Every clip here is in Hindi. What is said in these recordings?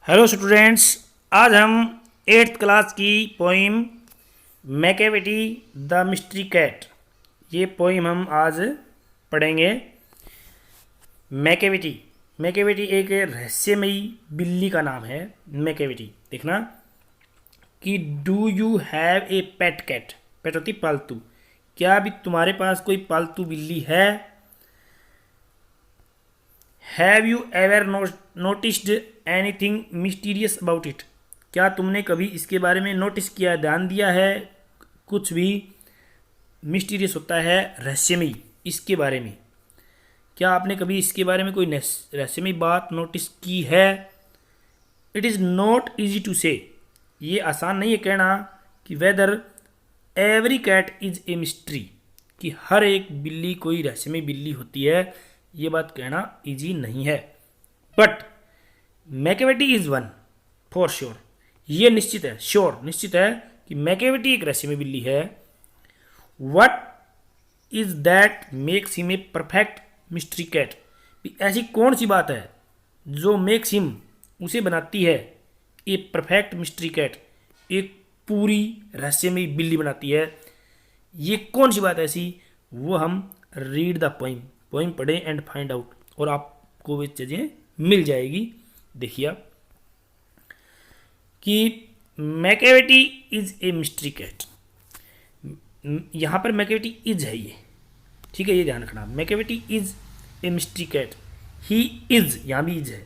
हेलो स्टूडेंट्स, आज हम एट्थ क्लास की poem Macavity the mystery cat, ये पोइम हम आज पढ़ेंगे। मैकेविटी मैकेविटी एक रहस्यमयी बिल्ली का नाम है। मैकेविटी देखना कि do you have a pet cat. Pet होती पालतू। क्या भी तुम्हारे पास कोई पालतू बिल्ली है? Have you ever noticed anything mysterious about it. क्या तुमने कभी इसके बारे में नोटिस किया, ध्यान दिया है? कुछ भी मिस्टीरियस होता है, रहस्यमयी, इसके बारे में क्या आपने कभी इसके बारे में कोई रहस्यमयी बात नोटिस की है? It is not easy to say, ये आसान नहीं है कहना कि whether every cat is a mystery, कि हर एक बिल्ली कोई रहस्यमयी बिल्ली होती है, ये बात कहना इजी नहीं है। But Macavity is one for sure, ये निश्चित है, श्योर निश्चित है कि मैकेविटी एक रहस्यमयी बिल्ली है। What is that makes him a perfect mystery cat, ऐसी कौन सी बात है जो मेक्स हिम, उसे बनाती है, ए परफेक्ट मिस्ट्री कैट, एक पूरी रहस्यमयी बिल्ली बनाती है। ये कौन सी बात ऐसी, वो हम रीड द पोइम, पोइम पढ़ें एंड फाइंड आउट, और आपको वे चीज़ें मिल जाएगी। देखिए आप कि Macavity is a mystery cat, यहाँ पर मैकेविटी इज है, ये ठीक है, ये ध्यान रखना। Macavity is a mystery cat, he is, यहाँ भी इज है।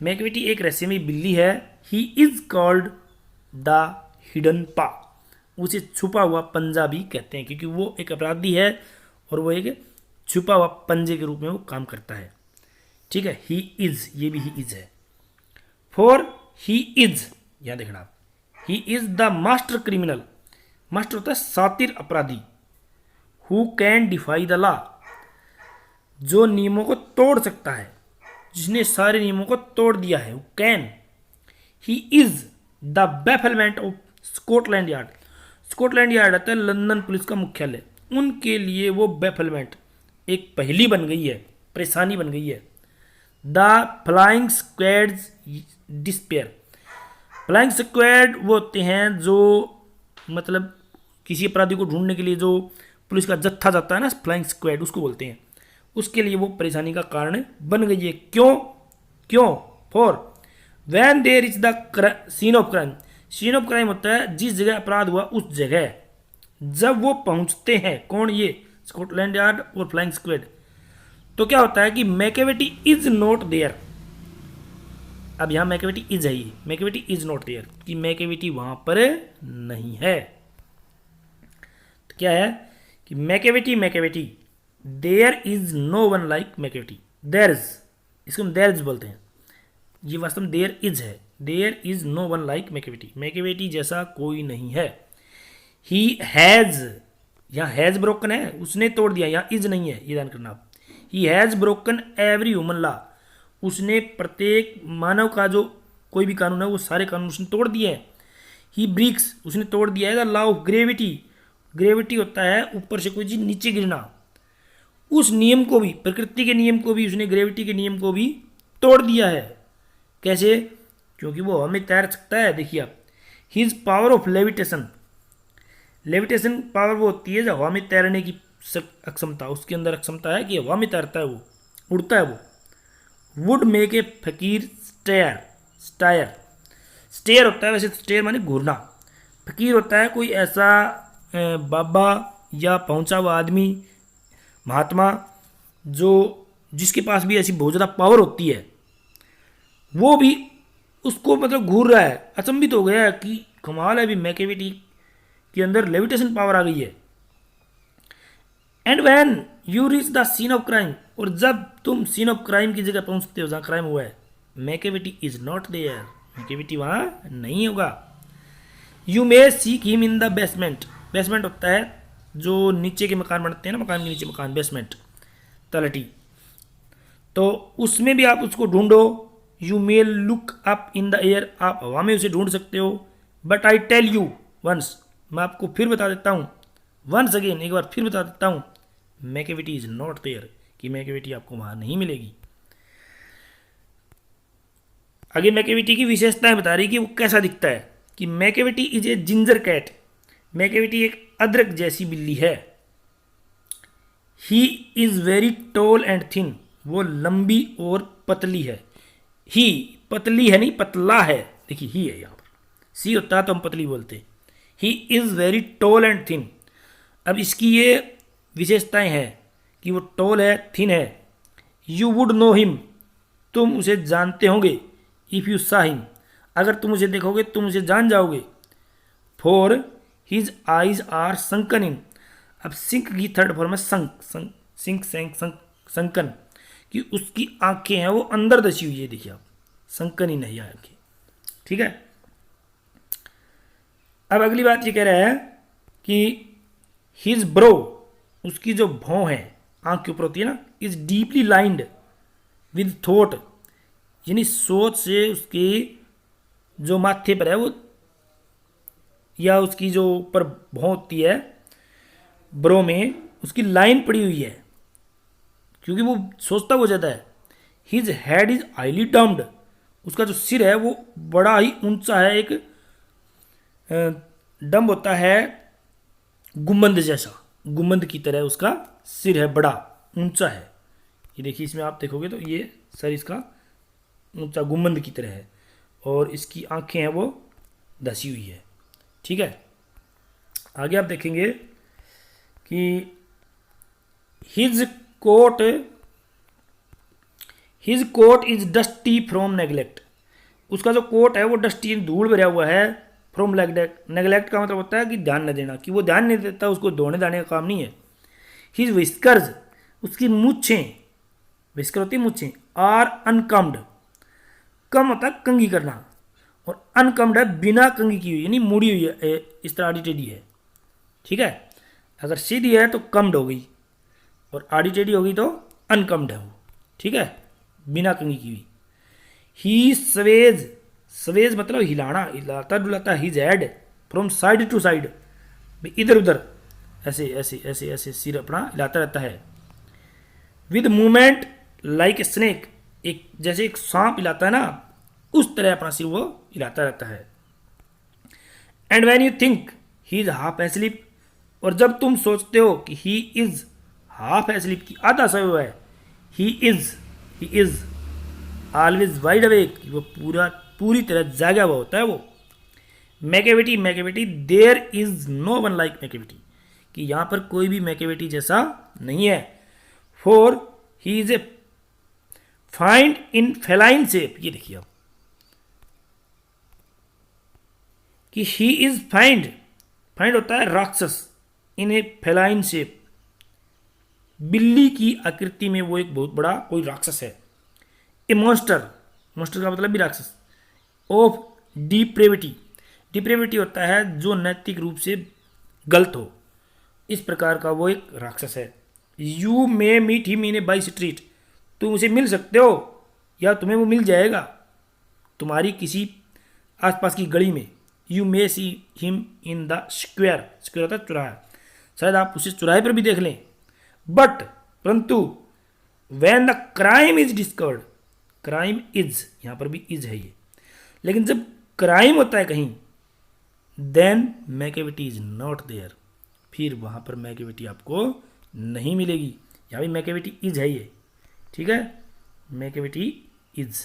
मैकेविटी एक रहस्यमयी बिल्ली है। He is called the hidden paw, उसे छुपा हुआ पंजा भी कहते हैं, क्योंकि वो एक अपराधी है और वो एक छुपा हुआ पंजे के रूप में वो काम करता है। ठीक है, ही इज, ये भी ही इज है। फॉर ही इज, यहां देखना आप, he is the master criminal, master होता है सातिर अपराधी। Who can defy the law, जो नियमों को तोड़ सकता है, जिसने सारे नियमों को तोड़ दिया है, who can. He is the bafflement of Scotland yard, Scotland yard आता है लंदन पुलिस का मुख्यालय, उनके लिए वो बेफलमेंट एक पहेली बन गई है, परेशानी बन गई है। The flying squad's despair, flying squad वो होते हैं जो मतलब किसी अपराधी को ढूंढने के लिए जो पुलिस का जत्था जाता है ना, फ्लाइंग स्क्वाड उसको बोलते हैं, उसके लिए वो परेशानी का कारण बन गई है। क्यों? क्यों? For when there is the scene of crime, scene of crime होता है जिस जगह अपराध हुआ उस जगह जब वो पहुंचते हैं, कौन? ये स्कॉटलैंड यार्ड और फ्लाइंग स्क्वाड, तो क्या होता है कि मैकेविटी इज नॉट देयर। अब यहां मैकेविटी इज है, ये मैकेविटी इज नॉट देयर, कि मैकेविटी वहां पर नहीं है। तो क्या है कि Macavity there is no one like Macavity, there is, इसको हम देयर इज बोलते हैं, ये वास्तव में देयर इज है। There is no one like Macavity, Macavity जैसा कोई नहीं है। ही हैज, यहाँ हैज ब्रोकन है, उसने तोड़ दिया, यहाँ इज नहीं है, ये ध्यान करना आप। He has broken every human law, उसने प्रत्येक मानव का जो कोई भी कानून है वो सारे कानून उसने तोड़ दिए हैं। ही ब्रिक्स, उसने तोड़ दिया है the law of gravity, gravity होता है ऊपर से कोई चीज नीचे गिरना, उस नियम को भी, प्रकृति के नियम को भी उसने, ग्रेविटी के नियम को भी तोड़ दिया है। कैसे? क्योंकि वो हवा में तैर सकता है। देखिए आप, his power of levitation, levitation power वो होती है जो हवा में तैरने की अक्षमता, उसके अंदर अक्षमता है कि हवा में तैरता है, वो उड़ता है वो। वुड मेक ए फकीर स्टेयर, स्टायर, स्टेयर होता है, वैसे स्टेयर माने घूरना, फकीर होता है कोई ऐसा बाबा या पहुंचा हुआ आदमी, महात्मा, जो जिसके पास भी ऐसी बहुत ज़्यादा पावर होती है, वो भी उसको मतलब घूर रहा है, अचंभित हो गया है कि कमाल है, अभी मैकेविटी के अंदर लेविटेशन पावर आ गई है। And when you reach the scene of crime, और जब तुम सीन ऑफ क्राइम की जगह पहुंचते हो जहां क्राइम हुआ है, Macavity is not there, Macavity वहां नहीं होगा। You may seek him in the basement, basement होता है जो नीचे के मकान बनते हैं ना, मकान के नीचे मकान, बेसमेंट, तलटी, तो उसमें भी आप उसको ढूंढो। You may look up in the air, आप हवा में उसे ढूंढ सकते हो। But I tell you once, मैं आपको फिर बता देता हूँ, वंस अगेन, एक बार फिर बता देता हूँ, मैकेविटी इज नॉट देयर, कि मैकेविटी आपको वहां नहीं मिलेगी। आगे मैकेविटी की विशेषताएं बता रही कि वो कैसा दिखता है, कि Macavity is a ginger cat, Macavity एक अदरक जैसी बिल्ली है। He is very tall and thin, वो लंबी और पतली है। ही पतली है नहीं, पतला है, देखिए ही है यहाँ पर, सी होता है तो हम पतली बोलते हैं। ही is very tall and thin. अब इसकी ये विशेषताएं हैं कि वो टॉल है, थिन है। यू वुड नो हिम, तुम उसे जानते होंगे। इफ़ यू सा हिम, अगर तुम उसे देखोगे तुम उसे जान जाओगे। For his eyes are sunken in, अब सिंक की थर्ड फॉर्म है संक, सिंक संकन, कि उसकी आंखें हैं वो अंदर दसी हुई है, देखिए आप, संकन इन है ये आंखें, ठीक है। अब अगली बात ये कह रहा है कि हिज ब्रो, उसकी जो भौं है आंख के ऊपर होती है ना, is deeply lined with thought, यानी सोच से उसके जो माथे पर है वो, या उसकी जो ऊपर भौं होती है ब्रो में, उसकी लाइन पड़ी हुई है क्योंकि वो सोचता वो जाता है। His head is highly dumped, उसका जो सिर है वो बड़ा ही ऊंचा है, एक डम्ब होता है गुम्बद जैसा, गुम्बद की तरह उसका सिर है, बड़ा ऊंचा है। ये देखिए इसमें आप देखोगे तो ये सर इसका ऊंचा गुम्बद की तरह है और इसकी आंखें हैं वो धसी हुई है, ठीक है। आगे आप देखेंगे कि his coat is dusty from neglect, उसका जो कोट है वो डस्टी धूल भरा हुआ है। फ्रॉम नेग्लेक्ट का मतलब होता है कि ध्यान न देना, कि वो ध्यान नहीं देता, उसको धोने दाने का काम नहीं है। हिज विस्कर्स, उसकी मूछें, विस्कर होती है मूछें, आर अनकम्ड, कम होता है कंघी करना, और अनकम्ड है बिना कंघी की हुई, यानी मुड़ी हुई है, इस तरह आड़ी टेढ़ी है, ठीक है। अगर सीधी है तो कम्ड हो गई और आड़ी टेढ़ी होगी तो अनकम्ड है वो, ठीक है, बिना कंघी की हुई। ही सवेज, सवेज मतलब हिलाना, हिलाता डुलाता। His head from side to side, इधर उधर ऐसे ऐसे ऐसे ऐसे सिर अपना हिलाता रहता है। With movement like a snake, एक जैसे एक सांप हिलाता है ना, उस तरह अपना सिर वो हिलाता रहता है। And when you think he is half asleep, और जब तुम सोचते हो कि ही इज हाफ एस्लीप, की आधा सोया हुआ है, he is always wide awake, वो पूरी तरह जागा हुआ होता है वो। Macavity there is no one like Macavity, कि यहाँ पर कोई भी मैकेविटी जैसा नहीं है। For he is a fiend in feline shape, ये देखिए आप, कि ही इज फाइंड होता है राक्षस, इन ए फेलाइन शेप, बिल्ली की आकृति में वो एक बहुत बड़ा कोई राक्षस है। ए मॉन्स्टर का मतलब भी राक्षस। ऑफ डिप्रेविटी होता है जो नैतिक रूप से गलत हो, इस प्रकार का वो एक राक्षस है। You may meet him in a by street, तुम उसे मिल सकते हो या तुम्हें वो मिल जाएगा तुम्हारी किसी आसपास की गली में। You may see him in the square होता है चौराहा, शायद आप उसे चौराहे पर भी देख लें। बट परंतु when the crime is discovered, crime is, यहाँ पर भी इज है ये, लेकिन जब क्राइम होता है कहीं, then Macavity is not there, फिर वहाँ पर मैकेविटी आपको नहीं मिलेगी। यहाँ भी मैकेविटी इज है ये, ठीक है, मैकेविटी इज।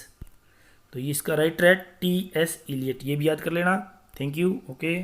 तो ये इसका राइटर है T.S. इलियट, ये भी याद कर लेना। Thank you, okay.